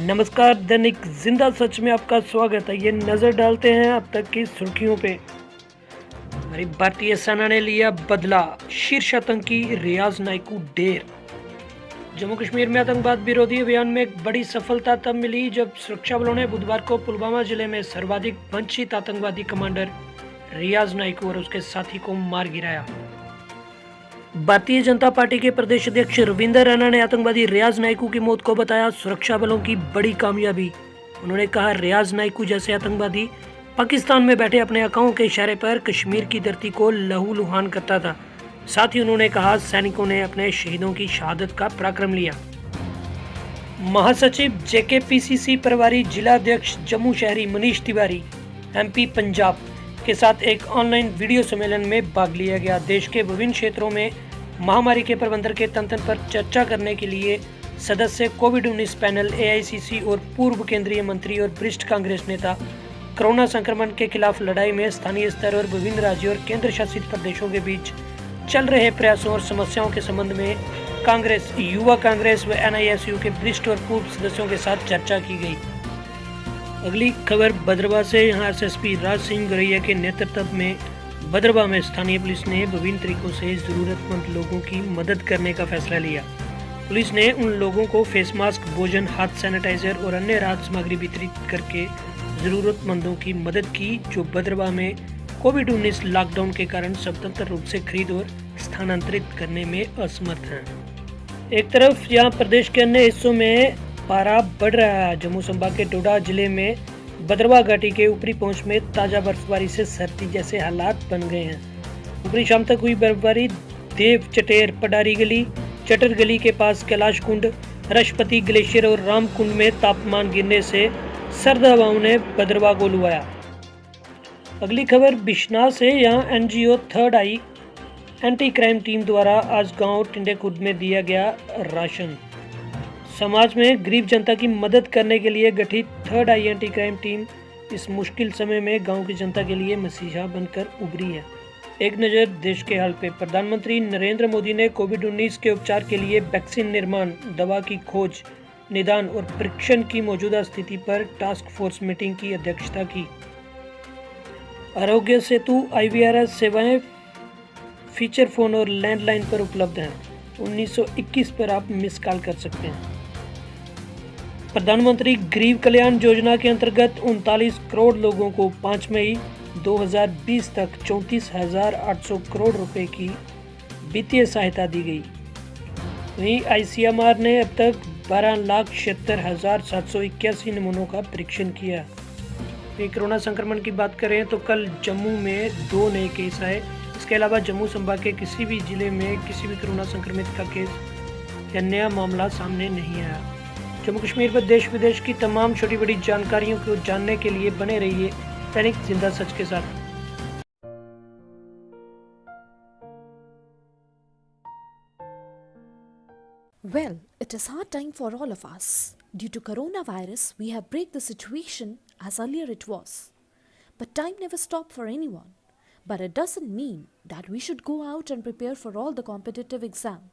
नमस्कार, दैनिक जिंदा सच में आपका स्वागत है। ये नज़र डालते हैं अब तक की सुर्खियों पे। हमारी भारतीय सेना ने लिया बदला, शीर्ष आतंकी रियाज नाइकू ढेर। जम्मू कश्मीर में आतंकवाद विरोधी अभियान में एक बड़ी सफलता तब मिली जब सुरक्षा बलों ने बुधवार को पुलवामा जिले में सर्वाधिक वंचित आतंकवादी कमांडर रियाज नाइकू और उसके साथी को मार गिराया। भारतीय जनता पार्टी के प्रदेश अध्यक्ष रविंदर रैना ने आतंकवादी रियाज नाइकू की मौत को बताया सुरक्षा बलों की बड़ी कामयाबी। उन्होंने कहा, रियाज नाइकू जैसे आतंकवादी पाकिस्तान में बैठे अपने आकाओं के इशारे पर कश्मीर की धरती को लहूलुहान करता था। साथ ही उन्होंने कहा, सैनिकों ने अपने शहीदों की शहादत का पराक्रम लिया। महासचिव जेकेपीसीसी प्रभारी जिला अध्यक्ष जम्मू शहरी मनीष तिवारी एमपी पंजाब के साथ एक ऑनलाइन वीडियो सम्मेलन में भाग लिया गया। देश के विभिन्न क्षेत्रों में महामारी के प्रबंधन के तंत्र पर चर्चा करने के लिए सदस्य कोविड-19 पैनल, एआईसीसी और पूर्व केंद्रीय मंत्री और वरिष्ठ कांग्रेस नेता कोरोना संक्रमण के खिलाफ लड़ाई में स्थानीय स्तर और विभिन्न राज्यों और केंद्र शासित प्रदेशों के बीच चल रहे प्रयासों और समस्याओं के संबंध में कांग्रेस, युवा कांग्रेस व एनआईएसयू के वरिष्ठ और पूर्व सदस्यों के साथ चर्चा की गई। अगली खबर भद्रवाह से। यहाँ एसएसपी राज सिंह गरैया के नेतृत्व में भद्रवाह में स्थानीय पुलिस ने विभिन्न तरीकों से जरूरतमंद लोगों की मदद करने का फैसला लिया। पुलिस ने उन लोगों को फेस मास्क, भोजन, हाथ सैनिटाइजर और अन्य राहत सामग्री वितरित करके जरूरतमंदों की मदद की जो भद्रवाह में कोविड-19 लॉकडाउन के कारण स्वतंत्र रूप से खरीद और स्थानांतरित करने में असमर्थ हैं। एक तरफ यहाँ प्रदेश के अन्य हिस्सों में पारा बढ़ रहा है। जम्मू संभाग के डोडा जिले में भद्रवाह घाटी के ऊपरी पहुंच में ताजा बर्फबारी से सर्दी जैसे हालात बन गए हैं। ऊपरी शाम तक हुई बर्फबारी देव चटेर, पडारी गली, चटर गली के पास कैलाश कुंड, राष्ट्रपति ग्लेशियर और राम कुंड में तापमान गिरने से सर्द हवाओं ने भद्रवाह को लुभाया। अगली खबर बिश्नाह से। यहाँ एनजीओ थर्ड आई एंटी क्राइम टीम द्वारा आज गांव टिंडे खुर्द में दिया गया राशन। समाज में गरीब जनता की मदद करने के लिए गठित थर्ड आई एंटी क्राइम टीम इस मुश्किल समय में गांव की जनता के लिए मसीहा बनकर उभरी है। एक नज़र देश के हाल पे। प्रधानमंत्री नरेंद्र मोदी ने कोविड-19 के उपचार के लिए वैक्सीन निर्माण, दवा की खोज, निदान और परीक्षण की मौजूदा स्थिति पर टास्क फोर्स मीटिंग की अध्यक्षता की। आरोग्य सेतु IVRS सेवाएं फीचर फोन और लैंडलाइन पर उपलब्ध हैं। 1921 पर आप मिस कॉल कर सकते हैं। प्रधानमंत्री गरीब कल्याण योजना के अंतर्गत 39 करोड़ लोगों को 5 मई 2020 तक 34,800 करोड़ रुपए की वित्तीय सहायता दी गई। वहीं ICMR ने अब तक 12,76,781 नमूनों का परीक्षण किया। कोरोना संक्रमण की बात करें तो कल जम्मू में 2 नए केस आए। इसके अलावा जम्मू संभाग के किसी भी जिले में किसी भी कोरोना संक्रमित का केस या नया मामला सामने नहीं आया। जम्मू कश्मीर पर देश विदेश की तमाम छोटी बड़ी जानकारियों को जानने के लिए बने रहिए दैनिक जिंदा सच के साथ। Well, it is hard time for all of us. Due to coronavirus, we have break the situation as earlier it was. But time never stopped for anyone. But it doesn't mean that we should go out and prepare for all the competitive exam.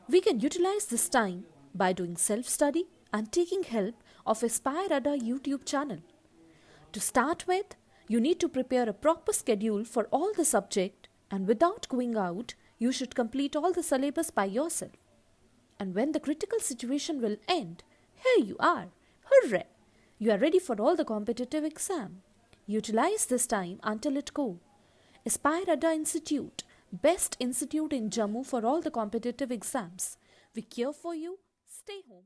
We can utilize this time by doing self-study and taking help of Aspire Ada YouTube channel. To start with, you need to prepare a proper schedule for all the subject, and without going out, you should complete all the syllabus by yourself. And when the critical situation will end, here you are. Hooray! You are ready for all the competitive exam. Utilize this time until it go. Aspire Ada Institute, best institute in Jammu for all the competitive exams. We care for you. Stay home.